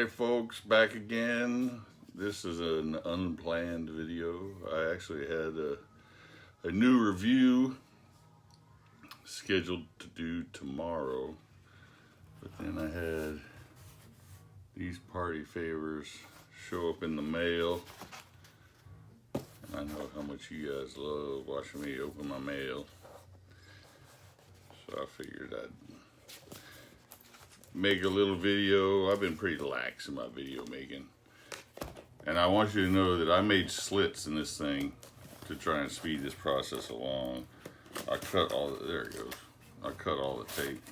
Alrighty folks, back again. This is an unplanned video. I actually had a new review scheduled to do tomorrow, but then I had these party favors show up in the mail, and I know how much you guys love watching me open my mail, so I figured I'd make a little video. I've been pretty lax in my video making, and I want you to know that I made slits in this thing to try and speed this process along. I cut all the, there it goes. I cut all the tape.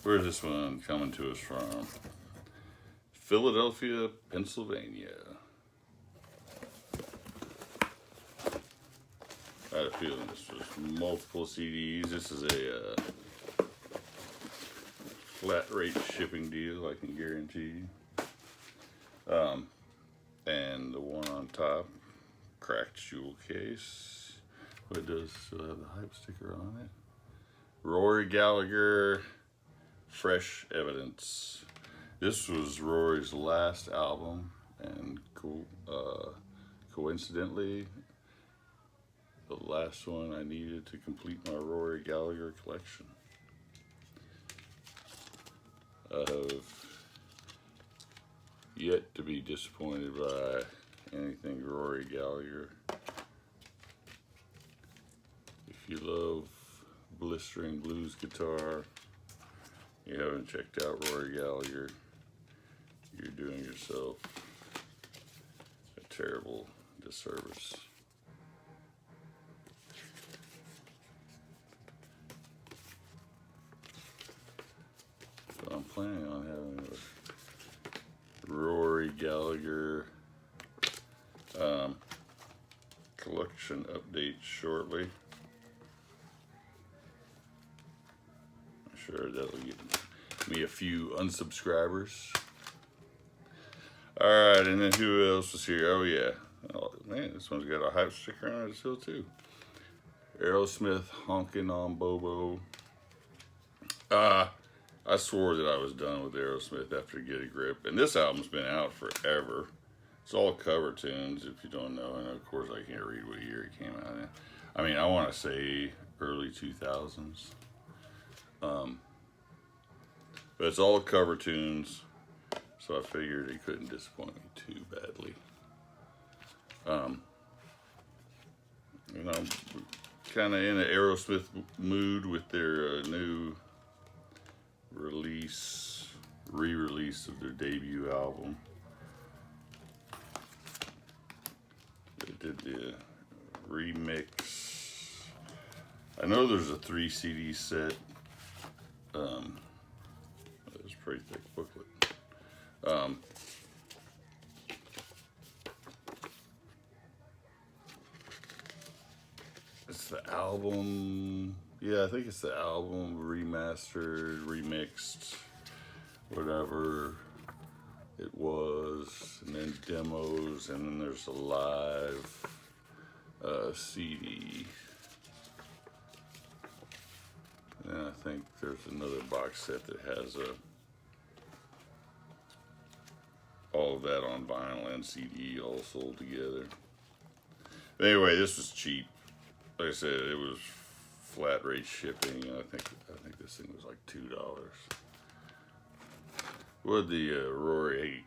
Where's this one coming to us from? Philadelphia, Pennsylvania. I had a feeling this was multiple CDs. This is a flat rate shipping deal, I can guarantee you. And the one on top, cracked jewel case. It does still have the hype sticker on it. Rory Gallagher, Fresh Evidence. This was Rory's last album, and coincidentally, the last one I needed to complete my Rory Gallagher collection. I have yet to be disappointed by anything Rory Gallagher. If you love blistering blues guitar, you haven't checked out Rory Gallagher, you're doing yourself a terrible disservice. So I'm planning on having a Rory Gallagher collection update shortly. I'm sure that'll get me a few unsubscribers. Alright, and then who else was here? Oh yeah. Oh man, this one's got a hype sticker on it still too. Aerosmith, Honkin on Bobo. I swore that I was done with Aerosmith after Get a Grip, and this album's been out forever. It's all cover tunes, if you don't know, and of course I can't read what year it came out in. I mean, I want to say early 2000s. But it's all cover tunes, so I figured it couldn't disappoint me too badly. You know, kind of in an Aerosmith mood with their new re-release of their debut album. They did the remix. I know there's a 3 CD set. It's a pretty thick booklet. It's the album. Yeah, I think it's the album remastered, remixed, whatever it was, and then demos, and then there's a live CD. And I think there's another box set that has all of that on vinyl and CD all sold together. But anyway, this was cheap. Like I said, it was flat rate shipping. I think this thing was like $2. What did the Rory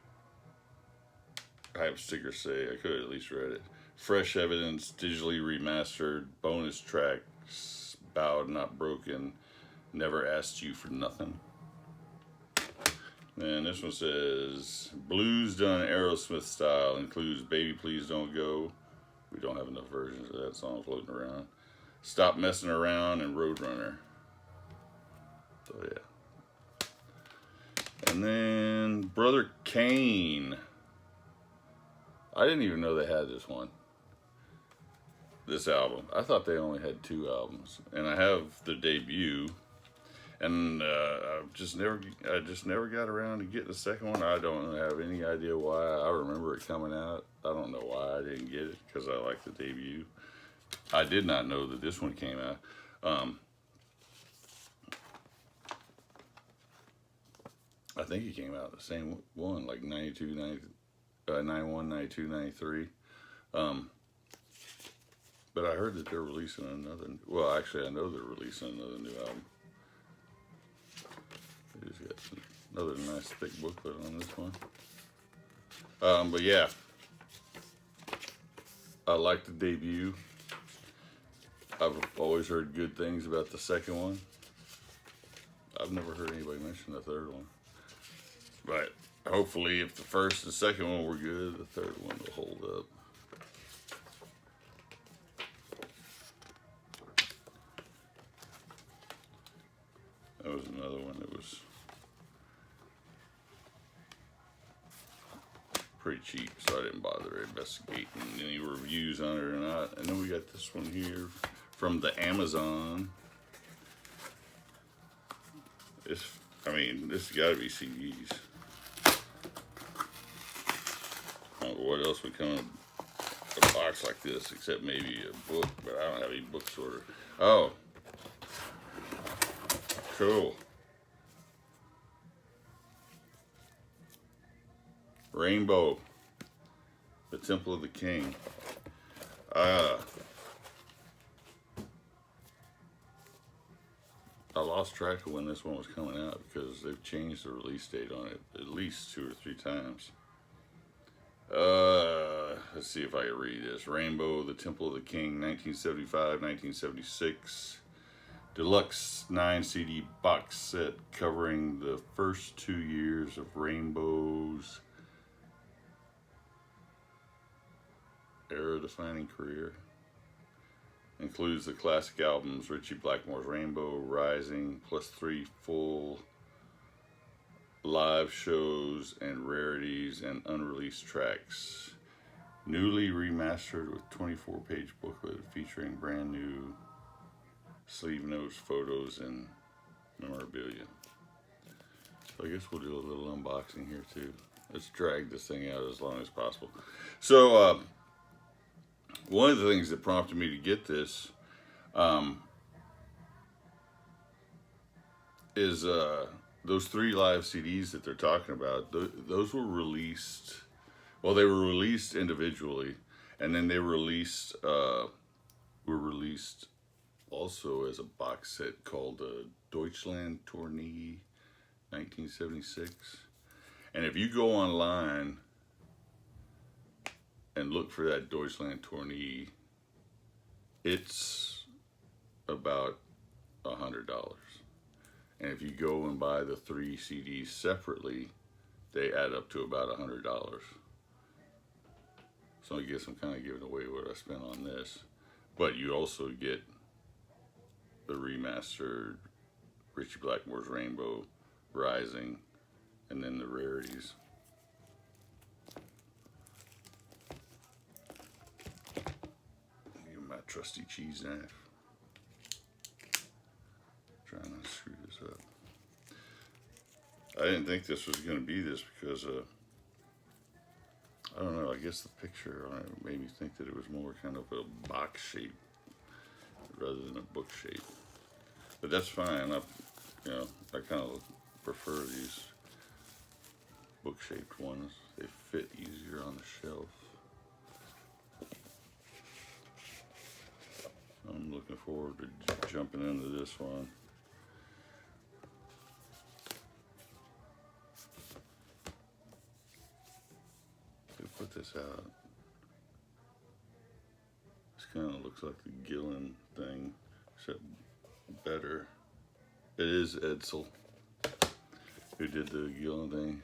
hype sticker say? I could have at least read it. Fresh Evidence, digitally remastered, bonus tracks, Bowed Not Broken, Never Asked You for Nothing. And this one says, Blues Done Aerosmith Style, includes Baby Please Don't Go. We don't have enough versions of that song floating around. Stop Messing Around and Roadrunner. So yeah. And then Brother Kane. I didn't even know they had this one. This album. I thought they only had 2 albums. And I have the debut. And I just never got around to getting the second one. I don't have any idea why. I remember it coming out. I don't know why I didn't get it, because I like the debut. I did not know that this one came out. I think it came out the same one, like 92, 91, 92, 93. Um, but I heard that they're releasing another. Well, actually, I know they're releasing another new album. They just got another nice thick booklet on this one. But yeah, I like the debut. I've always heard good things about the second one. I've never heard anybody mention the third one. But hopefully, if the first and second one were good, the third one will hold up. That was another one that was pretty cheap, so I didn't bother investigating any reviews on it or not. And then we got this one here from the Amazon. This has got to be CDs. I don't know what else would come in a box like this, except maybe a book, but I don't have any books ordered. Oh, cool. Rainbow, the Temple of the King. I lost track of when this one was coming out because they've changed the release date on it at least 2 or 3 times. Let's see if I can read this. Rainbow, the Temple of the King, 1975, 1976. Deluxe 9 CD box set covering the first 2 years of Rainbow's era-defining career. Includes the classic albums Ritchie Blackmore's Rainbow, Rising, plus 3 full live shows and rarities and unreleased tracks. Newly remastered with 24-page booklet featuring brand new sleeve notes, photos, and memorabilia. So I guess we'll do a little unboxing here too. Let's drag this thing out as long as possible. So one of the things that prompted me to get this is those 3 live CDs that they're talking about. Those were released. Well, they were released individually, and then they were released also as a box set called Deutschland Tournee 1976. And if you go online and look for that Deutschland Tournee, it's about $100. And if you go and buy the 3 CDs separately, they add up to about $100. So I guess I'm kind of giving away what I spent on this. But you also get the remastered Ritchie Blackmore's Rainbow, Rising, and then the rarities. Give my trusty cheese knife. Trying not to screw this up. I didn't think this was going to be this because I don't know, I guess the picture on it made me think that it was more kind of a box shape rather than a book shape. But that's fine. I kind of prefer these book shaped ones. They fit easier on the shelf. I'm looking forward to jumping into this one. Put this out. This kind of looks like the Gillen thing, except better. It is Edsel who did the Gillen thing.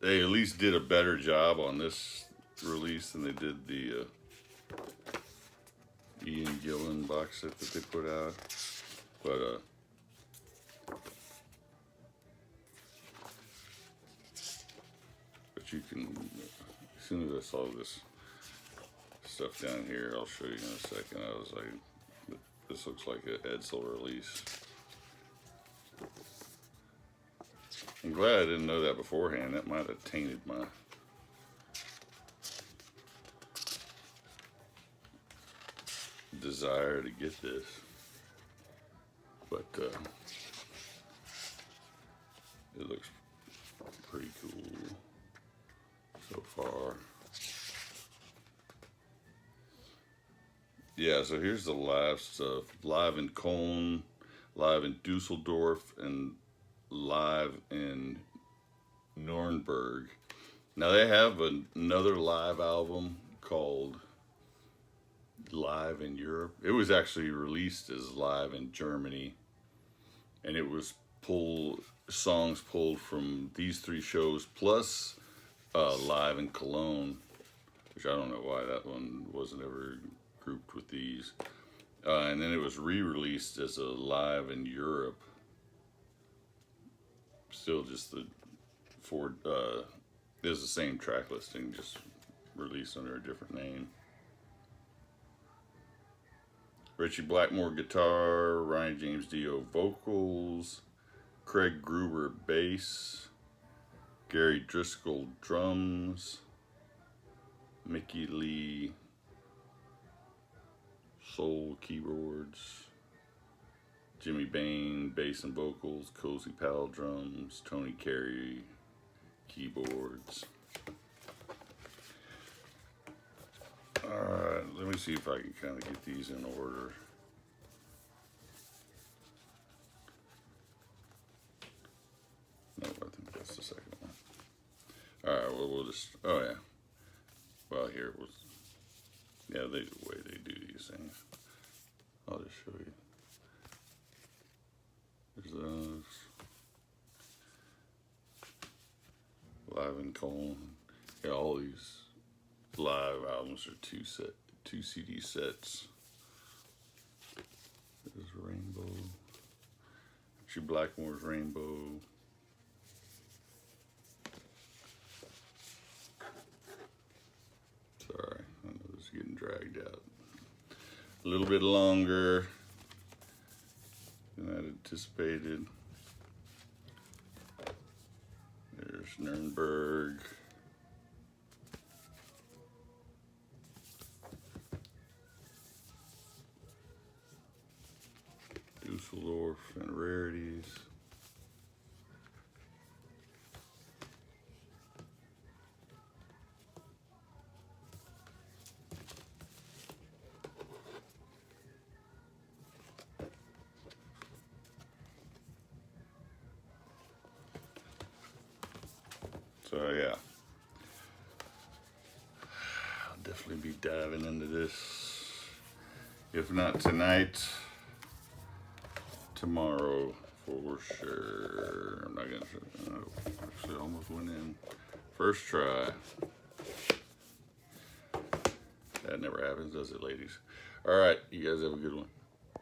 They at least did a better job on this release than they did the Ian Gillan box set that they put out. But you can, as soon as I saw this stuff down here, I'll show you in a second. I was like, this looks like an Edsel release. I'm glad I didn't know that beforehand. That might have tainted my desire to get this. But it looks Pretty cool so far. Yeah, so here's the live stuff. Live in Cologne, live in Dusseldorf, and live in Nuremberg. Now they have another live album called Live in Europe. It was actually released as live in Germany, and it was songs pulled from these 3 shows plus live in Cologne, which I don't know why that one wasn't ever grouped with these. And then it was re-released as a live in Europe. Still just the 4. It's the same track listing, just released under a different name. Richie Blackmore guitar, Ryan James Dio vocals, Craig Gruber bass, Gary Driscoll drums, Mickey Lee soul keyboards, Jimmy Bain bass and vocals, Cozy Powell drums, Tony Carey keyboards. Alright, let me see if I can kind of get these in order. No, I think that's the second one. Alright, well, we'll just, oh yeah. Well, here it was. Yeah, the way they do these things. I'll just show you. There's those. Live in Cologne. Yeah, all these live albums are 2 CD sets. There's Rainbow. Richie Blackmore's Rainbow. Sorry, I know this is getting dragged out. A little bit longer than I'd anticipated. There's Nuremberg. Dusseldorf and Rarities. So yeah, I'll definitely be diving into this. If not tonight, tomorrow for sure. I'm not gonna. Oh, actually, almost went in. First try. That never happens, does it, ladies? All right, you guys have a good one.